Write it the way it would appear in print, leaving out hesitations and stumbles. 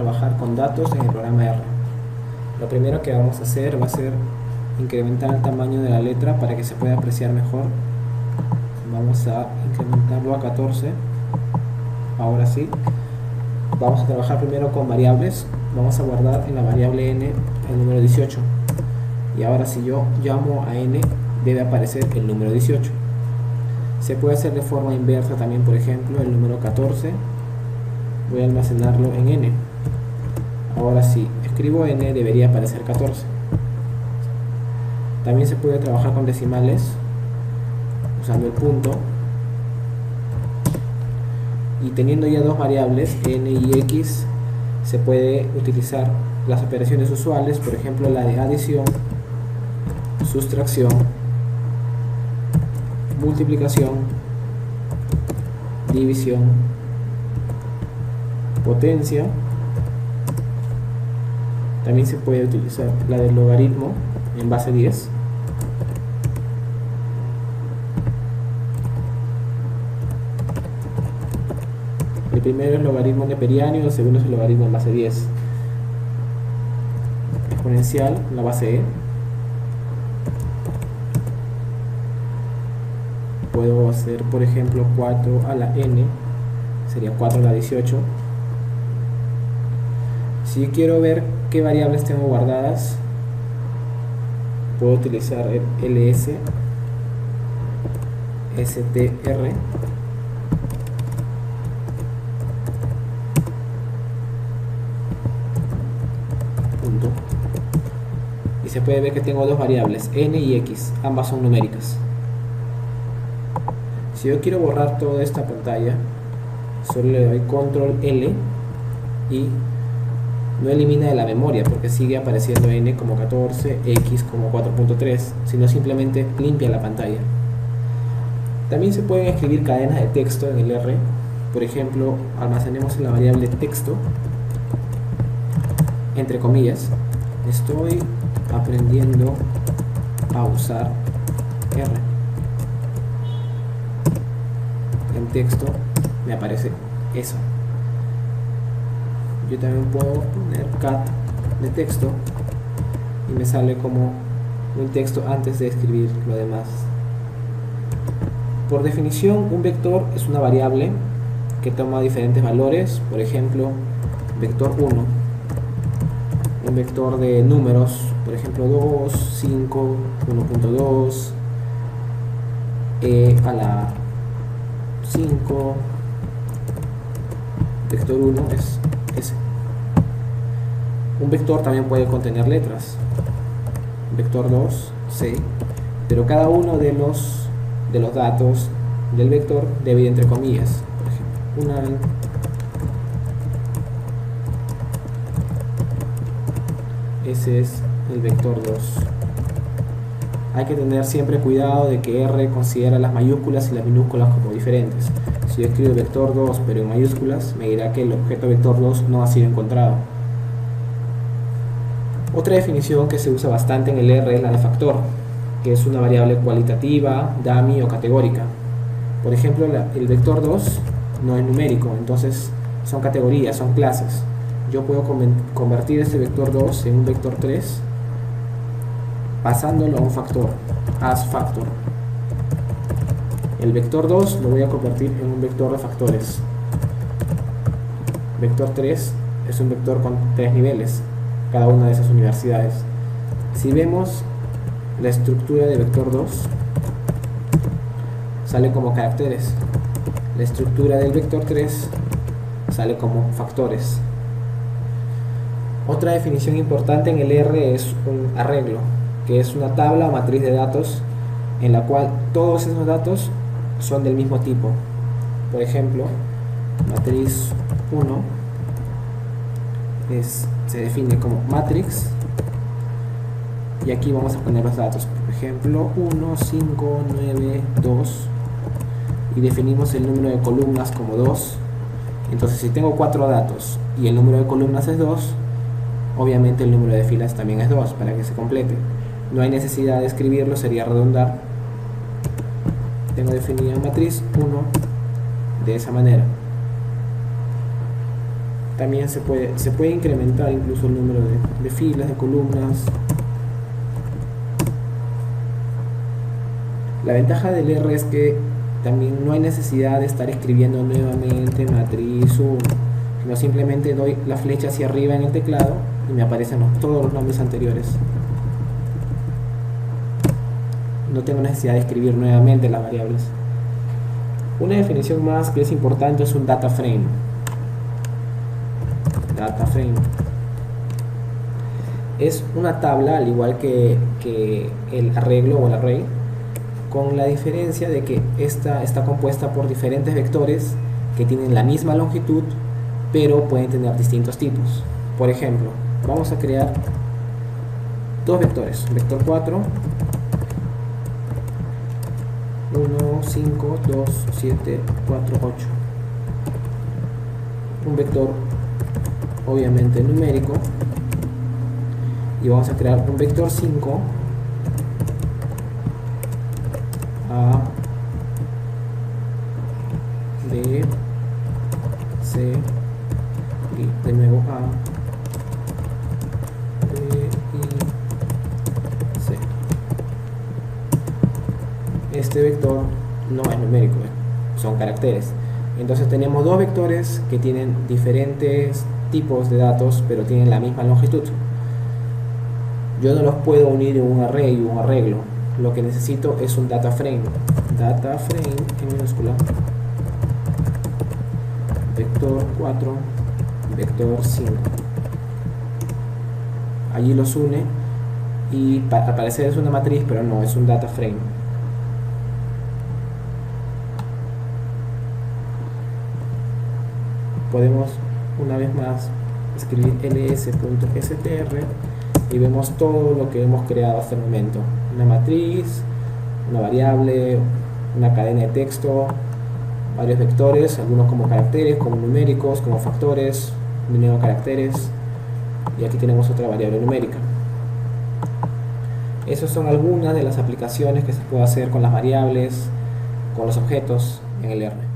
trabajar con datos en el programa R. Lo primero que vamos a hacer va a ser incrementar el tamaño de la letra para que se pueda apreciar mejor. Vamos a incrementarlo a 14. Ahora sí, vamos a trabajar primero con variables. Vamos a guardar en la variable n el número 18, y ahora si yo llamo a n debe aparecer el número 18. Se puede hacer de forma inversa también. Por ejemplo, el número 14 voy a almacenarlo en n. Ahora si escribo n debería aparecer 14. También se puede trabajar con decimales usando el punto, y teniendo ya dos variables n y x se puede utilizar las operaciones usuales, por ejemplo la de adición, sustracción, multiplicación, división, potencia. También se puede utilizar la del logaritmo en base 10. El primero es logaritmo neperiano y el segundo es el logaritmo en base 10. Exponencial en la base e. Puedo hacer, por ejemplo, 4 a la n, sería 4 a la 18. Si quiero ver qué variables tengo guardadas, puedo utilizar el ls, str, punto, y se puede ver que tengo dos variables, n y x, ambas son numéricas. Si yo quiero borrar toda esta pantalla, solo le doy control L y no elimina de la memoria porque sigue apareciendo n como 14, x como 4.3, sino simplemente limpia la pantalla. También se pueden escribir cadenas de texto en el R. Por ejemplo, almacenemos en la variable texto, entre comillas, estoy aprendiendo a usar R. En texto me aparece eso. Yo también puedo poner cat de texto y me sale como un texto antes de escribir lo demás. Por definición, un vector es una variable que toma diferentes valores. Por ejemplo, vector 1, un vector de números, por ejemplo 2, 5, 1.2, e a la 5, vector 1 es ese. Un vector también puede contener letras, vector 2, C, pero cada uno de los datos del vector debe ir entre comillas. Por ejemplo, ese es el vector 2. Hay que tener siempre cuidado de que R considera las mayúsculas y las minúsculas como diferentes. Si yo escribo vector 2 pero en mayúsculas, me dirá que el objeto vector 2 no ha sido encontrado. Otra definición que se usa bastante en el R es la de factor, que es una variable cualitativa, dummy o categórica. Por ejemplo, el vector 2 no es numérico, entonces son categorías, son clases. Yo puedo convertir este vector 2 en un vector 3 pasándolo a un factor, as factor. El vector 2 lo voy a convertir en un vector de factores. Vector 3 es un vector con 3 niveles, cada una de esas universidades. Si vemos la estructura de vector 2, sale como caracteres. La estructura del vector 3 sale como factores. Otra definición importante en el R es un arreglo, que es una tabla o matriz de datos en la cual todos esos datos son del mismo tipo. Por ejemplo, matriz 1 se define como matrix, y aquí vamos a poner los datos, por ejemplo 1, 5, 9, 2, y definimos el número de columnas como 2. Entonces si tengo 4 datos y el número de columnas es 2, obviamente el número de filas también es 2 para que se complete. No hay necesidad de escribirlo, sería redundar. Tengo definida matriz 1 de esa manera. También se puede incrementar incluso el número de filas, de columnas. La ventaja del R es que también no hay necesidad de estar escribiendo nuevamente matriz 1, sino simplemente doy la flecha hacia arriba en el teclado y me aparecen todos los nombres anteriores. No tengo necesidad de escribir nuevamente las variables. Una definición más que es importante es un data frame. Data frame es una tabla, al igual que el arreglo o el array, con la diferencia de que esta está compuesta por diferentes vectores que tienen la misma longitud, pero pueden tener distintos tipos. Por ejemplo, vamos a crear dos vectores, vector 4, 1, 5, 2, 7, 4, 8. Un vector obviamente numérico, y vamos a crear un vector 5, A, B, C, y de nuevo A, B, y C. Este vector no es numérico, son caracteres. Entonces tenemos dos vectores que tienen diferentes tipos de datos, pero tienen la misma longitud. Yo no los puedo unir en un array y un arreglo. Lo que necesito es un data frame. Data frame en minúscula. Vector 4, vector 5. Allí los une y para parecer es una matriz, pero no, es un data frame. Podemos una vez más escribir ls.str y vemos todo lo que hemos creado hasta el momento: una matriz, una variable, una cadena de texto, varios vectores, algunos como caracteres, como numéricos, como factores, nuevo caracteres, y aquí tenemos otra variable numérica. Esas son algunas de las aplicaciones que se puede hacer con las variables, con los objetos en el R.